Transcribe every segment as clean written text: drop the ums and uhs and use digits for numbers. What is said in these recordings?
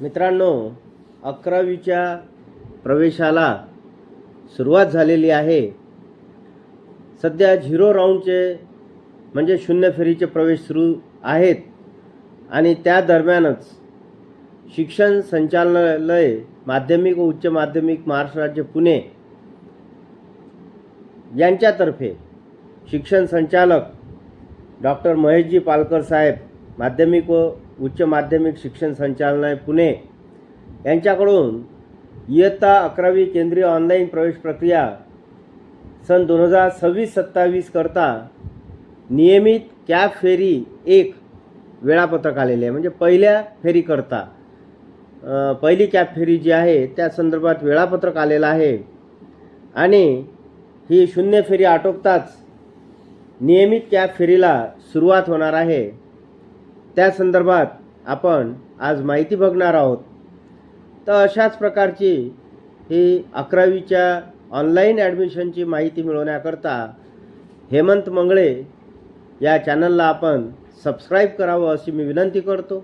मित्रांनो, 11वीच्या प्रवेशाला सुरुवात झालेली आहे. सध्या 0 राऊंडचे म्हणजे शून्य फेरीचे प्रवेश सुरू आहेत आणि त्या दरम्यानच शिक्षण संचालनालय माध्यमिक व उच्च माध्यमिक महाराष्ट्र राज्य पुणे यांच्यातर्फे शिक्षण संचालक डॉक्टर महेशजी पालकर साहेब, माध्यमिक व उच्च माध्यमिक शिक्षण संचालनालय पुणे यांच्याकडून इयत्ता 11वी केंद्रीय ऑनलाईन प्रवेश प्रक्रिया सन 2026-27 करता नियमित कॅप फेरी 1 वेळापत्रक आलेले आहे. म्हणजे पहिल्या फेरीकरता पहिली कॅप फेरी जी आहे त्या संदर्भात वेळापत्रक आलेलं आहे आणि ही शून्य फेरी आटोपताच नियमित कॅप फेरीला सुरुवात होणार आहे. त्या संदर्भात आपण आज माहिती बघणार आहोत. तर अशाच प्रकारची ही 11वीच्या ऑनलाईन ॲडमिशनची माहिती मिळवण्याकरता हेमंत मंगळे या चॅनलला आपण सबस्क्राईब करावं अशी मी विनंती करतो.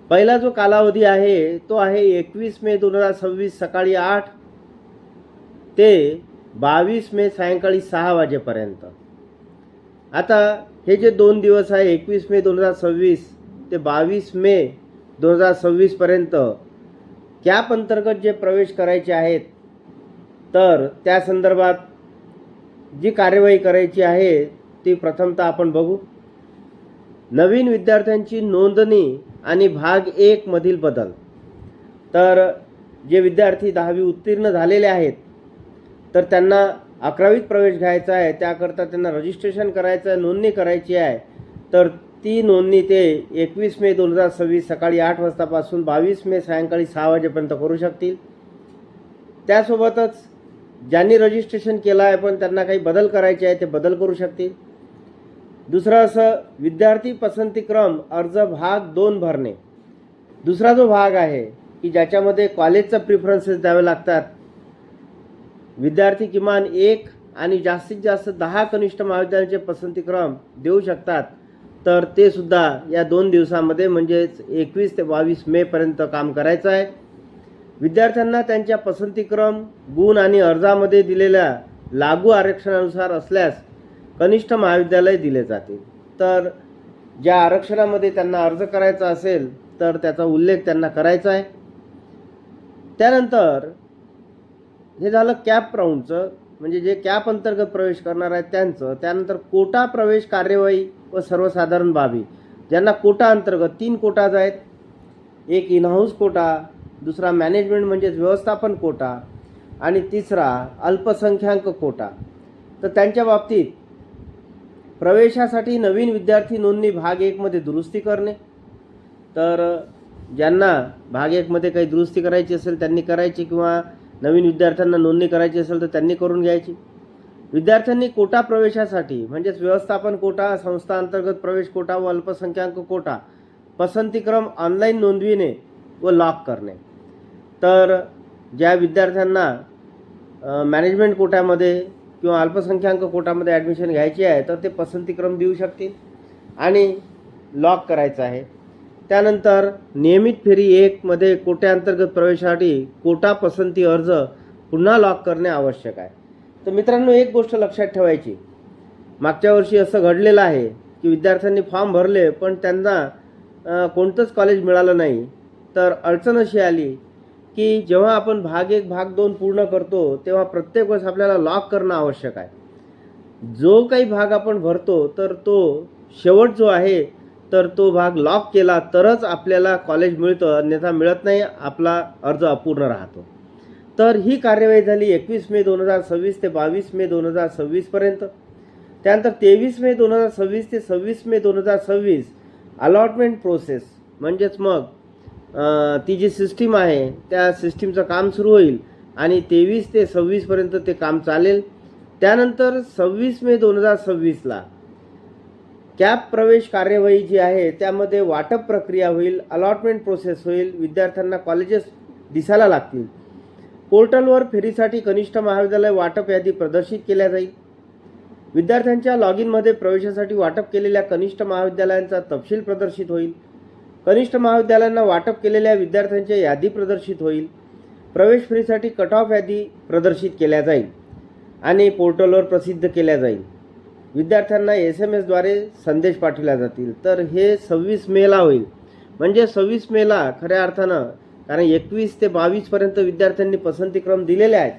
पहिला जो कालावधी आहे तो आहे 21 मे 2026 सकाळी 8 ते 22 मे सायंकाळी 6 वाजेपर्यंत. आता हे जे 2 दिवस आहे 21 मे 2026 ते 22 मे 2026 पर्यंत कॅप अंतर्गत जे प्रवेश करायचे आहेत तर त्या संदर्भात जी कार्यवाही करायची आहे ती प्रथमतः आपण बघू. नवीन विद्यार्थ्यांची नोंदणी आणि भाग 1 मधील बदल. तर जे विद्यार्थी 10वी उत्तीर्ण झालेले आहेत तर त्यांना 11वीत प्रवेश घ्यायचा आहे, त्याकरता त्यांना रजिस्ट्रेशन करायचं आहे, नोंदणी करायची आहे. तर ती नोंदणी ते 21 मे 2026 सकाळी 8 वाजतापासून 22 मे सायंकाळी 6 वाजेपर्यंत करू शकतील. त्यासोबतच ज्यांनी रजिस्ट्रेशन केलं आहे पण त्यांना काही बदल करायचे आहे ते बदल करू शकतील. दुसरं असं विद्यार्थी पसंतीक्रम अर्ज भाग 2 भरणे. दुसरा जो भाग आहे की ज्याच्यामध्ये कॉलेजचा प्रिफरन्सेस द्यावे लागतात. विद्यार्थी किमान 1 आणि जास्तीत जास्त 10 कनिष्ठ महाविद्यालयाचे पसंतीक्रम देऊ शकतात. तर ते सुद्धा या 2 दिवसामध्ये म्हणजेच 21 ते 22 मे पर्यंत काम करायचं आहे. विद्यार्थ्यांना त्यांच्या पसंतीक्रम गुण आणि अर्जामध्ये दिलेल्या लागू आरक्षणानुसार असल्यास कनिष्ठ महाविद्यालय दिले जातील. तर ज्या आरक्षणामध्ये त्यांना अर्ज करायचा असेल तर त्याचा उल्लेख त्यांना करायचा आहे. त्यानंतर हे झालं कॅप राऊंडचं, म्हणजे जे कॅप अंतर्गत प्रवेश करणार आहेत त्यांचं. त्यानंतर कोटा प्रवेश कार्यवाही व सर्वसाधारण बाबी. ज्यांना कोटा अंतर्गत 3 कोटाज आहेत. एक इन हाऊस कोटा, दुसरा मॅनेजमेंट म्हणजेच व्यवस्थापन कोटा आणि तिसरा अल्पसंख्याक कोटा. तर त्यांच्या बाबतीत प्रवेशासाठी नवीन विद्यार्थी नोंदणी भाग 1 मध्ये दुरुस्ती करणे. तर ज्यांना भाग 1 मध्ये काही दुरुस्ती करायची असेल त्यांनी करायची, किंवा नवीन विद्यार्थ्यांना नोंदणी करायची असेल तर त्यांनी करून घ्यायची. विद्यार्थ्यांनी कोटा प्रवेशासाठी म्हणजेच व्यवस्थापन कोटा, संस्था अंतर्गत प्रवेश कोटा व अल्पसंख्याक कोटा पसंतीक्रम ऑनलाईन नोंदविणे व लॉक करणे. तर ज्या विद्यार्थ्यांना मॅनेजमेंट कोट्यामध्ये किंवा अल्पसंख्याक कोटामध्ये ॲडमिशन घ्यायची आहे तर ते पसंतीक्रम देऊ शकतील आणि लॉक करायचं आहे. त्यानंतर नियमित फेरी 1 मध्ये कोट्याअंतर्गत प्रवेशासाठी कोटा पसंती अर्ज पुन्हा लॉक करणे आवश्यक आहे. तर मित्रांनो, एक गोष्ट लक्षात ठेवायची, मागच्या वर्षी असं घडलेलं आहे की विद्यार्थ्यांनी फॉर्म भरले पण त्यांना कोणतंच कॉलेज मिळालं नाही. तर अडचण अशी आली की जेव्हा आपण भाग 1 भाग 2 पूर्ण करतो तेव्हा प्रत्येक वेळेस आपल्याला लॉक करणं आवश्यक आहे. जो काही भाग आपण भरतो तर तो शेवट जो आहे तर तो भाग लॉक केला तरच आपल्याला कॉलेज मिळतं, अन्यथा मिळत नाही, आपला अर्ज अपूर्ण राहतो. तर ही कार्यवाही झाली 21 मे 2026 ते 22 मे 2026 पर्यंत. त्यानंतर 23 मे 2026 ते 26 मे 2026 अलॉटमेंट प्रोसेस, म्हणजेच मग ती जी सिस्टीम आहे त्या सिस्टीमचं काम सुरू होईल आणि 23 ते 26 पर्यंत ते काम चालेल. त्यानंतर 26 मे 2026ला कॅप प्रवेश कार्यवाही जी आहे त्यामध्ये वाटप प्रक्रिया होईल, अलॉटमेंट प्रोसेस होईल, विद्यार्थ्यांना कॉलेजेस दिसायला लागतील. पोर्टलवर फेरीसाठी कनिष्ठ महाविद्यालय वाटप यादी प्रदर्शित केल्या जाईल. विद्यार्थ्यांच्या लॉग इनमध्ये प्रवेशासाठी वाटप केलेल्या कनिष्ठ महाविद्यालयांचा तपशील प्रदर्शित होईल. कनिष्ठ महाविद्यालयांना वाटप केलेल्या विद्यार्थ्यांची यादी प्रदर्शित होईल. प्रवेश फ्रीसाठी कट ऑफ यादी प्रदर्शित केल्या जाईल आणि पोर्टलवर प्रसिद्ध केल्या जाईल. विद्यार्थ्यांना SMS द्वारे संदेश पाठवले जातील. तर हे 26 मेला होईल. म्हणजे 26 मेला खऱ्या अर्थानं, कारण 21 ते 22पर्यंत विद्यार्थ्यांनी पसंतीक्रम दिलेले आहेत.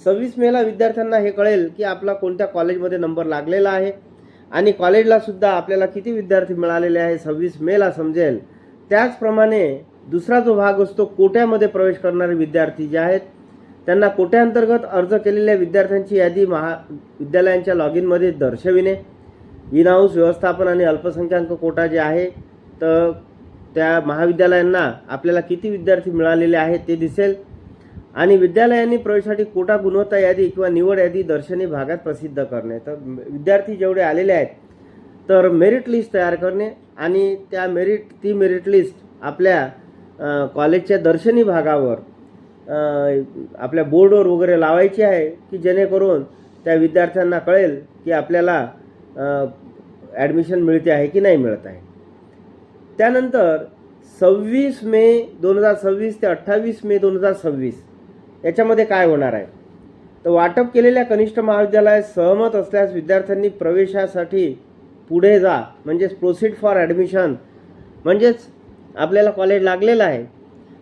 26 मेला विद्यार्थ्यांना हे कळेल की आपला कोणत्या कॉलेजमध्ये नंबर लागलेला आहे आणि कॉलेजलासुद्धा आपल्याला किती विद्यार्थी मिळालेले आहे 26 मेला समजेल. त्याचप्रमाणे दुसरा जो भाग असतो, कोट्यामध्ये प्रवेश करणारे विद्यार्थी जे आहेत त्यांना कोट्याअंतर्गत अर्ज केलेल्या विद्यार्थ्यांची यादी महाविद्यालयांच्या लॉग इनमध्ये दर्शविणे. इन हाऊस व्यवस्थापन आणि अल्पसंख्याक कोटा जे आहे तर त्या महाविद्यालयांना आपल्याला किती विद्यार्थी मिळालेले आहेत ते दिसेल. आणि विद्यालयांनी प्रवेशासाठी कोटा गुणवत्ता यादी किंवा निवड यादी दर्शनी भागात प्रसिद्ध करणे. तर विद्यार्थी जेवढे आलेले आहेत तर मेरिट लिस्ट तयार करणे आणि ती मेरिट लिस्ट आपल्या कॉलेजच्या दर्शनी भागावर आपल्या बोर्डवर वगैरे लावायची आहे की जेणेकरून त्या विद्यार्थ्यांना कळेल की आपल्याला ॲडमिशन मिळते आहे की नाही मिळत आहे. त्यानंतर 26 मे 2026 ते 28 मे 2026 याच्यामध्ये काय होणार आहे, तर वाटप केलेल्या कनिष्ठ महाविद्यालयात सहमत असल्यास विद्यार्थ्यांनी प्रवेशासाठी पुढे जा, म्हणजेच प्रोसीड फॉर ॲडमिशन. म्हणजेच आपल्याला कॉलेज लागलेलं आहे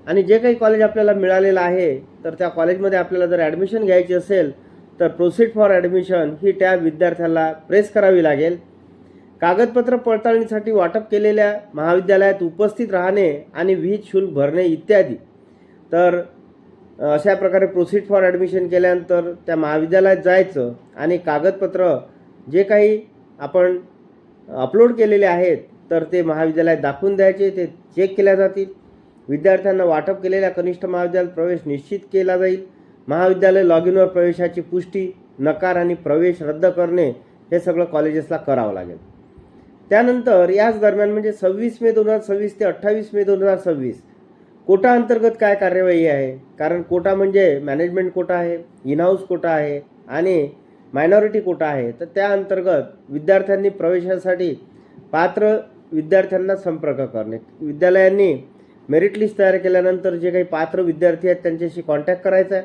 आणि जे काही कॉलेज आपल्याला मिळालेलं आहे तर त्या कॉलेजमध्ये आपल्याला जर ॲडमिशन घ्यायची असेल तर proceed for admission he tab विद्यार्थ्याला प्रेस करावी लागेल. कागदपत्र पडताळणीसाठी वाटप केलेल्या महाविद्यालयात उपस्थित राहणे आणि विहित शुल्क भरणे इत्यादी. तर अशा प्रकारे प्रोसीड फॉर ॲडमिशन केल्यानंतर त्या महाविद्यालयात जायचं आणि कागदपत्र जे काही आपण अपलोड केलेले आहेत तर ते महाविद्यालयात दाखवून द्यायचे, ते चेक केल्या जातील. विद्यार्थ्यांना वाटप केलेल्या कनिष्ठ महाविद्यालयात प्रवेश निश्चित केला जाईल. महाविद्यालय लॉग इनवर प्रवेशाची पुष्टी, नकार आणि प्रवेश रद्द करणे हे सगळं कॉलेजेसला करावं लागेल. त्यानंतर याच दरम्यान म्हणजे 26 मे 2026 ते 28 मे 2026 कोटा अंतर्गत काय कार्यवाही आहे, कारण कोटा म्हणजे मॅनेजमेंट कोटा आहे, इन हाऊस कोटा आहे आणि मायनॉरिटी कोटा आहे. तर त्या अंतर्गत विद्यार्थ्यांनी प्रवेशासाठी पात्र विद्यार्थ्यांना संपर्क करणे. विद्यालयांनी मेरिट लिस्ट तयार केल्यानंतर जे काही पात्र विद्यार्थी आहेत त्यांच्याशी कॉन्टॅक्ट करायचा आहे.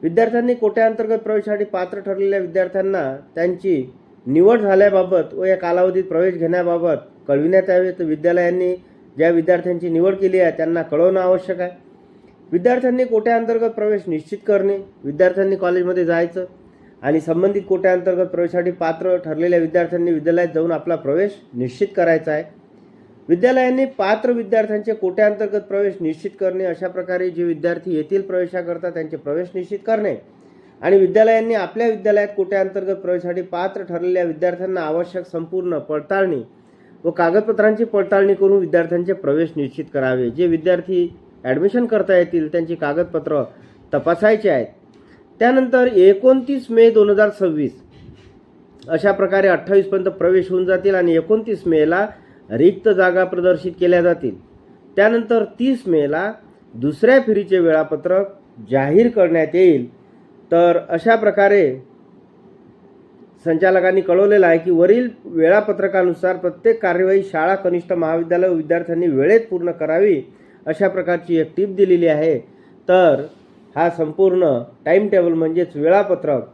विद्यार्थ्यांनी कोट्याअंतर्गत प्रवेशासाठी पात्र ठरलेल्या विद्यार्थ्यांना त्यांची निवड झाल्याबाबत व या कालावधीत प्रवेश घेण्याबाबत कळविण्यात यावे. तर विद्यालयांनी ज्या विद्यार्थ्यांची निवड केली आहे त्यांना कळवणं आवश्यक आहे. विद्यार्थ्यांनी कोट्याअंतर्गत प्रवेश निश्चित करणे. विद्यार्थ्यांनी कॉलेजमध्ये जायचं आणि संबंधित कोट्याअंतर्गत प्रवेशासाठी पात्र ठरलेल्या विद्यार्थ्यांनी विद्यालयात जाऊन आपला प्रवेश निश्चित करायचा आहे. विद्यालयांनी पात्र विद्यार्थ्यांचे कोट्याअंतर्गत प्रवेश निश्चित करणे. अशा प्रकारे जे विद्यार्थी येथील प्रवेशाकरता त्यांचे प्रवेश निश्चित करणे आणि विद्यालयांनी आपल्या विद्यालयात कोट्याअंतर्गत प्रवेशासाठी पात्र ठरलेल्या विद्यार्थ्यांना आवश्यक संपूर्ण पडताळणी व कागदपत्रांची पडताळणी करून विद्यार्थ्यांचे प्रवेश निश्चित करावे. जे विद्यार्थी ॲडमिशन करता येतील त्यांची कागदपत्र तपासायची आहेत. त्यानंतर 29 मे 2026 अशा प्रकारे 28पर्यंत प्रवेश होऊन जातील आणि 29 मेला रिक्त जागा प्रदर्शित केल्या जातील. त्यानंतर 30 मेला दुसऱ्या फेरीचे वेळापत्रक जाहीर करण्यात येईल. तर अशा प्रकारे संचालकांनी कळवलेलं आहे की वरील वेळापत्रकानुसार प्रत्येक कार्यवाही शाळा, कनिष्ठ महाविद्यालय व विद्यार्थ्यांनी वेळेत पूर्ण करावी, अशा प्रकारची एक टीप दिलेली आहे. तर हा संपूर्ण टाईम टेबल म्हणजेच वेळापत्रक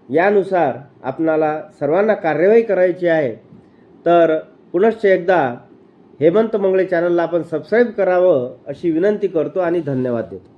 यानुसार आपणाला सर्वांना कार्यवाही करायची आहे. तर पुनश्च एकदा हेमंत मंगळे चॅनलला आपण सबस्क्राईब करावं अशी विनंती करतो आणि धन्यवाद देतो.